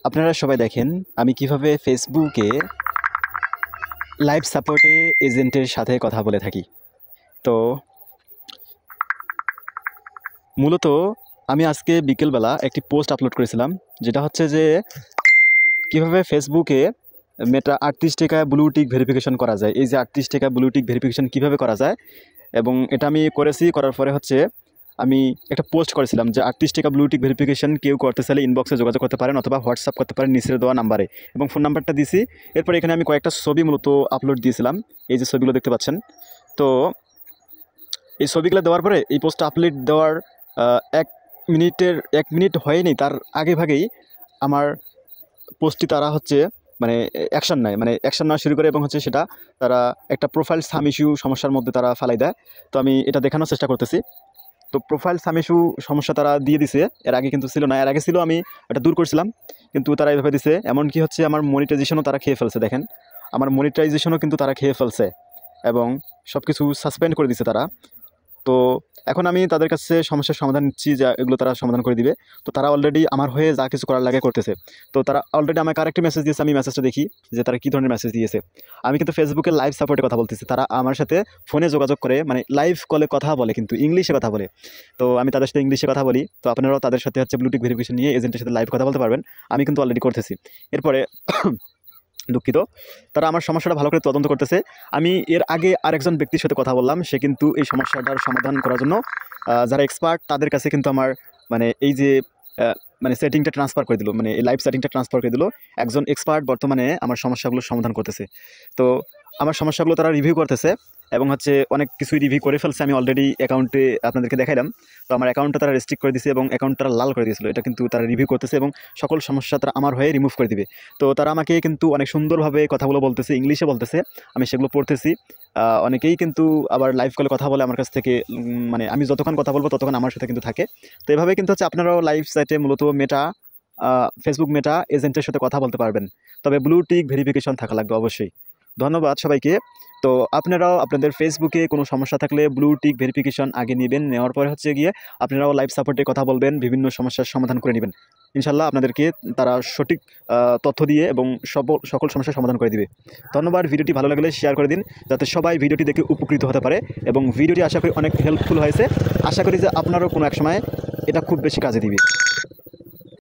আপনারা সবাই দেখেন আমি কিভাবে ফেসবুকে লাইভ সাপোর্টে এজেন্টের সাথে কথা বলে থাকি। তো মূলত আমি আজকে বিকেলবেলা একটি পোস্ট আপলোড করেছিলাম, যেটা হচ্ছে যে কিভাবে ফেসবুকে মেটা 38 টাকা ব্লু টিক ভেরিফিকেশন করা যায়। এই যে 38 টাকা ব্লু টিক ভেরিফিকেশন কীভাবে করা যায়, এবং এটা আমি করার পরে হচ্ছে আমি একটা পোস্ট করেছিলাম যে 38 টাকা ব্লু টিক ভেরিফিকেশন কেউ করতে চাইলে ইনবক্সে যোগাযোগ করতে পারেন অথবা হোয়াটসঅ্যাপ করতে পারেন নিচে দেওয়া নাম্বারে, এবং ফোন নাম্বারটা দিছি। এরপর এখানে আমি কয়েকটা ছবি মূলত আপলোড দিয়েছিলাম, এই যে ছবিগুলো দেখতে পাচ্ছেন। তো এই ছবিগুলো দেওয়ার পরে এই পোস্টটা আপলোড দেওয়ার 1 মিনিট হয়নি, তার আগে ভাগেই আমার পোস্টটি তারা হচ্ছে অ্যাকশন নেয়, অ্যাকশন নেওয়া শুরু করে, এবং হচ্ছে সেটা তারা একটা প্রোফাইল সাম ইস্যু সমস্যার মধ্যে তারা ফালাই দেয়। তো আমি এটা দেখানোর চেষ্টা করতেছি। তো প্রোফাইল সাম ইস্যু সমস্যা তারা দিয়ে দিছে, এর আগে কিন্তু ছিল না। এর আগে ছিল, আমি এটা দূর করছিলাম, কিন্তু তারা এইভাবে দিছে। এমনকি হচ্ছে আমার মনিটাইজেশনও তারা খেয়ে ফেলছে। দেখেন, আমার মনিটাইজেশনও কিন্তু তারা খেয়ে ফেলছে এবং সব কিছু সাসপেন্ড করে দিছে তারা। তো এখন আমি তাদের কাছে সমস্যার সমাধান নিচ্ছি, যে এগুলো তারা সমাধান করে দিবে। তো তারা অলরেডি আমার হয়ে যা কিছু করার লাগে করতেছে। তো তারা অলরেডি আমাকে আরেকটি মেসেজ দিয়েছে, আমি মেসেজটা দেখি যে তারা কী ধরনের মেসেজ দিয়েছে। আমি কিন্তু ফেসবুকে লাইভ সাপোর্টে কথা বলতেছি, তারা আমার সাথে ফোনে যোগাযোগ করে লাইভ কলে কথা বলে, কিন্তু ইংলিশে কথা বলে। তো আমি তাদের সাথে ইংলিশে কথা বলি। তো আপনারাও তাদের সাথে হচ্ছে ব্লুটুথ ভেরিফিকেশন নিয়ে এজেন্টের সাথে লাইভ কথা বলতে পারবেন। আমি কিন্তু অলরেডি করতেছি। এরপরে দুঃখিত, তারা আমার সমস্যাটা ভালো করে তদন্ত করতেছে। আমি এর আগে আরেকজন ব্যক্তির সাথে কথা বললাম, সে কিন্তু এই সমস্যাটার সমাধান করার জন্য যারা এক্সপার্ট তাদের কাছে কিন্তু আমার এই যে সেটিংটা ট্রান্সফার করে দিল, এই লাইভ সেটিংটা ট্রান্সফার করে দিল। একজন এক্সপার্ট বর্তমানে আমার সমস্যাগুলো সমাধান করতেছে। তো আমার সমস্যাগুলো তারা রিভিউ করতেছে, এবং হচ্ছে অনেক কিছুই রিভিউ করে ফেলছে। আমি অলরেডি অ্যাকাউন্টে আপনাদেরকে দেখাইলাম। তো আমার অ্যাকাউন্টটা তারা রেস্ট্রিক্ট করে দিয়েছে এবং অ্যাকাউন্টটা লাল করে দিয়েছিল। এটা কিন্তু তারা রিভিউ করতেছে এবং সকল সমস্যা তারা আমার হয়ে রিমুভ করে দিবে। তো তারা আমাকে কিন্তু অনেক সুন্দরভাবে কথাগুলো বলতেছে, ইংলিশে বলতেছে, আমি সেগুলো পড়তেছি। অনেকেই কিন্তু আবার লাইভ কলে কথা বলে আমার কাছ থেকে, আমি যতক্ষণ কথা বলবো ততক্ষণ আমার সাথে কিন্তু থাকে। তো এভাবে কিন্তু হচ্ছে আপনারাও লাইভ সাইটে মূলত ফেসবুক মেটা এজেন্টের সাথে কথা বলতে পারবেন। তবে ব্লু টিক ভেরিফিকেশন থাকা লাগবে অবশ্যই। ধন্যবাদ সবাইকে। তো আপনারাও আপনাদের ফেসবুকে কোনো সমস্যা থাকলে ব্লু টিক ভেরিফিকেশন আগে নেবেন, নেওয়ার পরে হচ্ছে গিয়ে আপনারাও লাইভ সাপোর্টে কথা বলবেন, বিভিন্ন সমস্যার সমাধান করে নেবেন। ইনশাল্লাহ আপনাদেরকে তারা সঠিক তথ্য দিয়ে এবং সকল সমস্যার সমাধান করে দিবে। ধন্যবাদ। ভিডিওটি ভালো লাগলে শেয়ার করে দিন, যাতে সবাই ভিডিওটি দেখে উপকৃত হতে পারে, এবং ভিডিওটি আশা করি অনেক হেল্পফুল হয়েছে। আশা করি যে আপনারও কোনো এক সময় এটা খুব বেশি কাজে দিবে।